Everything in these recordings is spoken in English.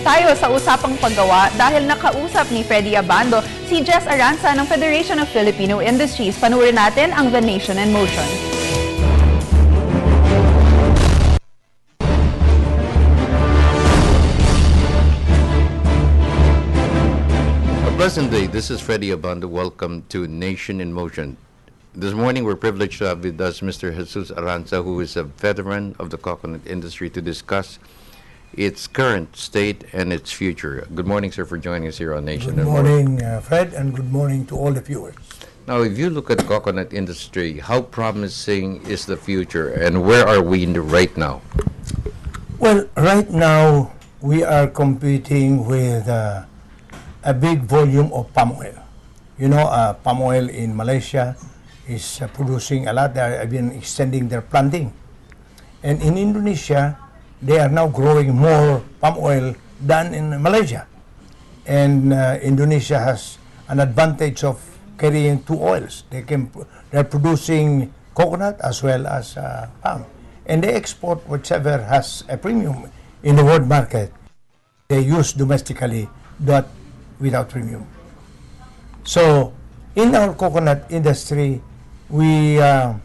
tayo sa usapang paggawa dahil nakausap ni Freddie Abando si Jesus Arranza ng Federation of Filipino Industries. Panuorin natin ang The Nation in Motion. Pleasant day. This is Freddie Abando. Welcome to Nation in Motion. This morning, we're privileged to have with us Mr. Jesus Arranza, who is a veteran of the coconut industry, to discuss its current state and its future. Good morning, sir, for joining us here on Nation in Motion. Good morning, Fred, and good morning to all the viewers. Now, if you look at the coconut industry, how promising is the future, and where are we right now? Well, right now, we are competing with a big volume of palm oil. You know, palm oil in Malaysia is producing a lot. They have been extending their planting. And in Indonesia, they are now growing more palm oil than in Malaysia. And Indonesia has an advantage of carrying two oils. They're producing coconut as well as palm. And they export whichever has a premium in the world market. They use domestically, but without premium. So, in our coconut industry, we have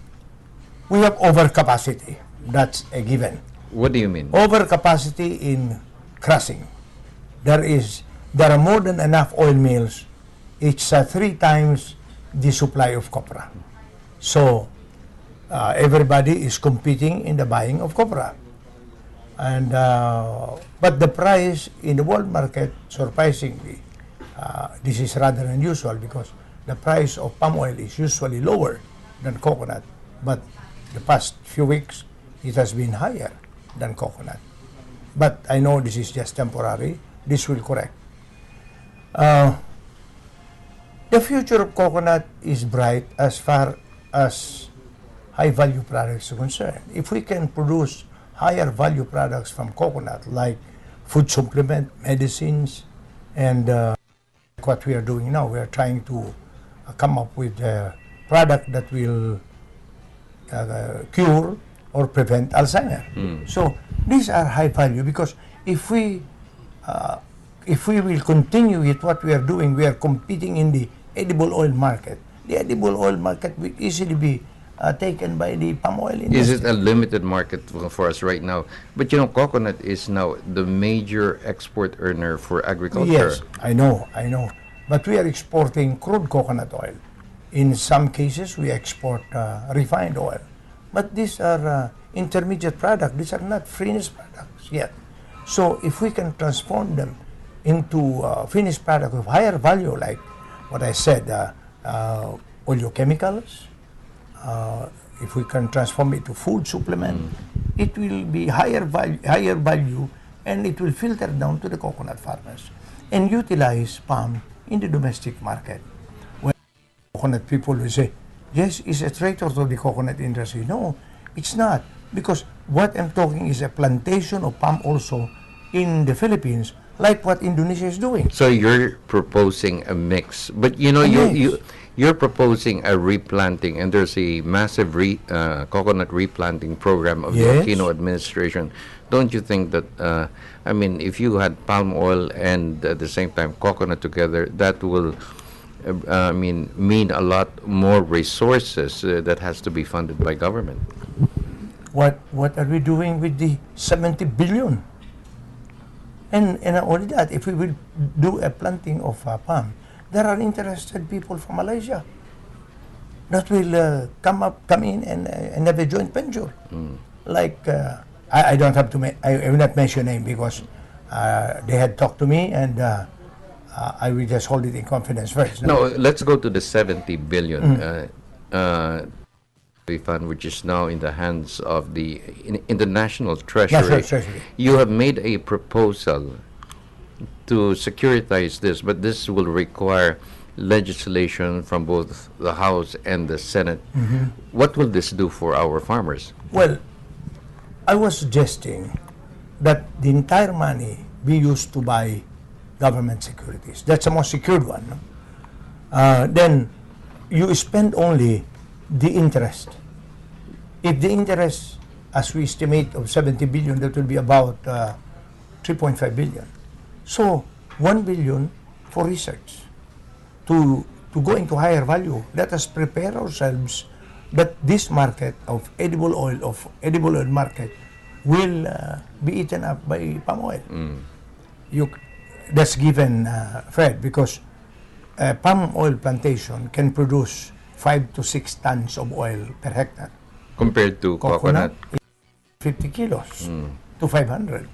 overcapacity. That's a given. What do you mean? Overcapacity in crushing. There are more than enough oil mills. It's 3 times the supply of copra. So, everybody is competing in the buying of copra. And but the price in the world market, surprisingly, this is rather unusual because the price of palm oil is usually lower than coconut, but the past few weeks it has been higher than coconut. But I know this is just temporary. This will correct. The future of coconut is bright as far as high value products are concerned. If we can produce higher value products from coconut, like food supplement, medicines, and what we are doing now, we are trying to come up with a product that will cure or prevent Alzheimer. So these are high value because if we will continue with what we are doing, we are competing in the edible oil market. The edible oil market will easily be taken by the palm oil industry. Is it a limited market for us right now? But you know, coconut is now the major export earner for agriculture. Yes, I know. But we are exporting crude coconut oil. In some cases, we export refined oil. But these are intermediate products. These are not finished products yet. So if we can transform them into finished product of higher value, like what I said, oleochemicals, if we can transform it to food supplement, it will be higher value, and it will filter down to the coconut farmers and utilize palm in the domestic market. When coconut people will say, yes, it's a traitor to the coconut industry. No, it's not, because what I'm talking is a plantation of palm also in the Philippines, like what Indonesia is doing. So you're proposing a mix, but you know, you're proposing a replanting, and there's a massive coconut replanting program of the Aquino administration. Don't you think that, I mean, if you had palm oil and at the same time coconut together, that will, mean a lot more resources that has to be funded by government? What are we doing with the 70 billion? And not only that, if we will do a planting of palm, there are interested people from Malaysia that will come in and have a joint venture. Like, I don't have to, I will not mention name because they had talked to me, and I will just hold it in confidence first. No, let's go to the 70 billion fund, which is now in the hands of the National Treasury. You have made a proposal to securitize this, but this will require legislation from both the House and the Senate. What will this do for our farmers? Well, I was suggesting that the entire money be used to buy government securities. That's the most secured one. No? Then you spend only the interest. If the interest, as we estimate, of 70 billion, that will be about 3.5 billion. So, 1 billion for research. To go into higher value, let us prepare ourselves that this market of edible oil market will be eaten up by palm oil. That's given, Fred, because a palm oil plantation can produce 5 to 6 tons of oil per hectare. Compared to coconut. 50 kilos to 500.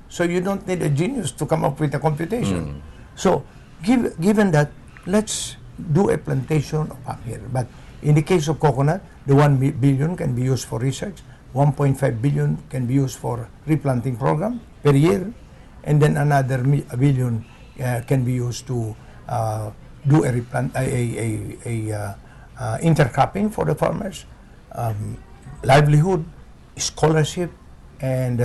So you don't need a genius to come up with a computation. So given that, let's do a plantation of palm here. But in the case of coconut, the 1 billion can be used for research, 1.5 billion can be used for replanting program per year, and then another billion can be used to do a intercropping for the farmers, livelihood, scholarship, and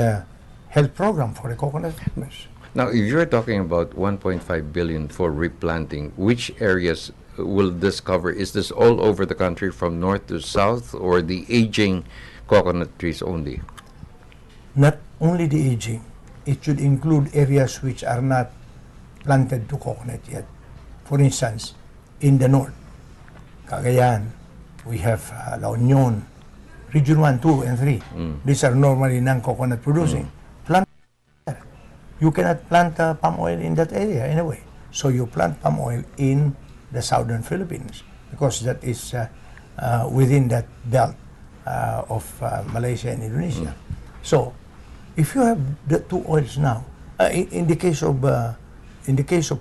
health program for the coconut farmers. Now, if you're talking about 1.5 billion for replanting, which areas will this cover? Is this all over the country from north to south, or the aging coconut trees only? Not only the aging, it should include areas which are not planted to coconut yet. For instance, in the north, Cagayan, we have La Union, Region 1, 2, and 3. These are normally non-coconut producing. Plant there. You cannot plant palm oil in that area anyway. So you plant palm oil in the southern Philippines because that is within that belt of Malaysia and Indonesia. So if you have the two oils now, in the case of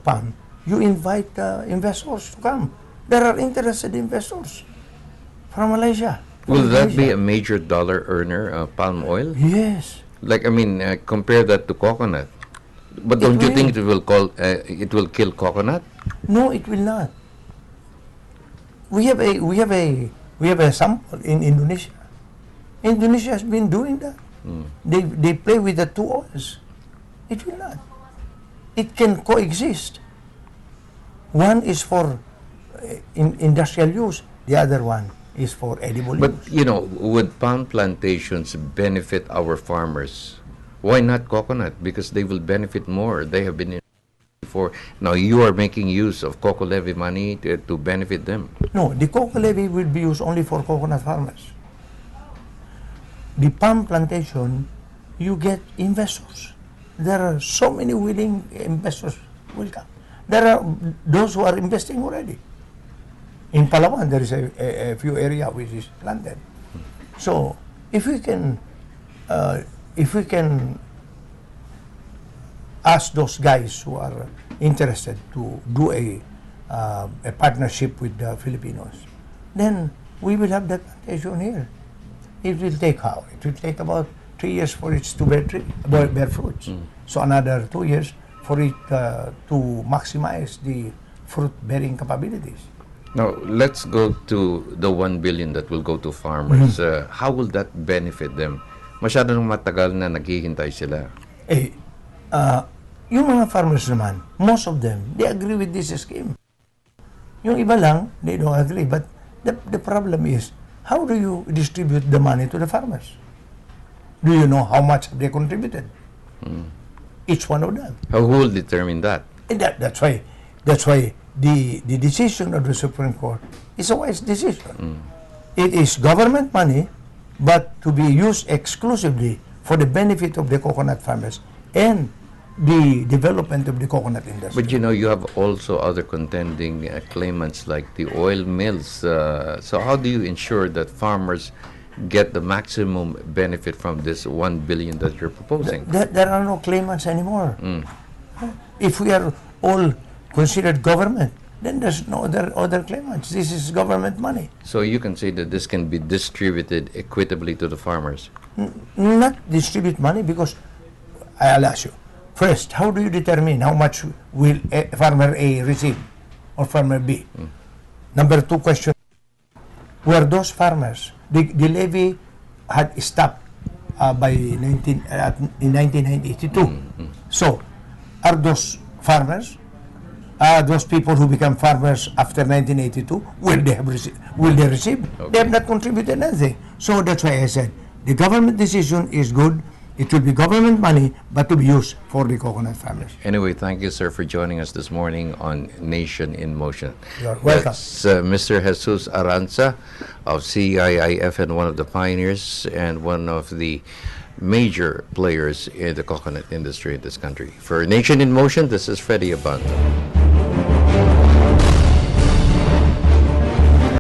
palm, you invite investors to come. There are interested investors from Malaysia. Will that be a major dollar earner, palm oil? Yes. Like, I mean, compare that to coconut. But don't you think it will kill coconut? No, it will not. We have a sample in Indonesia. Indonesia has been doing that. They play with the two oils. It will not. It can coexist. One is for industrial use. The other one is for edible use. But, you know, would palm plantations benefit our farmers? Why not coconut? Because they will benefit more. They have been in before. Now you are making use of coco levy money to benefit them. No, the coco levy will be used only for coconut farmers. The palm plantation, you get investors. There are so many willing investors will come. There are those who are investing already. In Palawan, there is a few area which is planted. So if we can ask those guys who are interested to do a partnership with the Filipinos, then we will have that plantation here. It will take how? It will take about 3 years for it to bear fruits. So another 2 years for it to maximize the fruit-bearing capabilities. Now, let's go to the 1 billion that will go to farmers. How will that benefit them? Masyado nang matagal na naghihintay sila. Yung mga farmers naman, most of them, they agree with this scheme. Yung iba lang, they don't agree. But the problem is, how do you distribute the money to the farmers? Do you know how much they contributed? Each one of them. Who will determine that? And that's why the decision of the Supreme Court is a wise decision. It is government money, but to be used exclusively for the benefit of the coconut farmers and the development of the coconut industry. But you know, you have also other contending claimants like the oil mills. So how do you ensure that farmers get the maximum benefit from this 1 billion that you're proposing? There are no claimants anymore. If we are all considered government, then there's no other claimants. This is government money. So you can say that this can be distributed equitably to the farmers? Not distribute money, because I'll ask you. First, how do you determine how much will farmer A receive or farmer B? Number 2 question, were those farmers, the levy had stopped in 1982. So, are those farmers, those people who become farmers after 1982, will they receive? Okay. They have not contributed anything. So that's why I said the government decision is good. It will be government money, but to be used for the coconut farmers. Anyway, thank you, sir, for joining us this morning on Nation in Motion. You're welcome. That's Mr. Jesus Arranza of CIIF, and one of the pioneers and one of the major players in the coconut industry in this country. For Nation in Motion, this is Freddie Abando.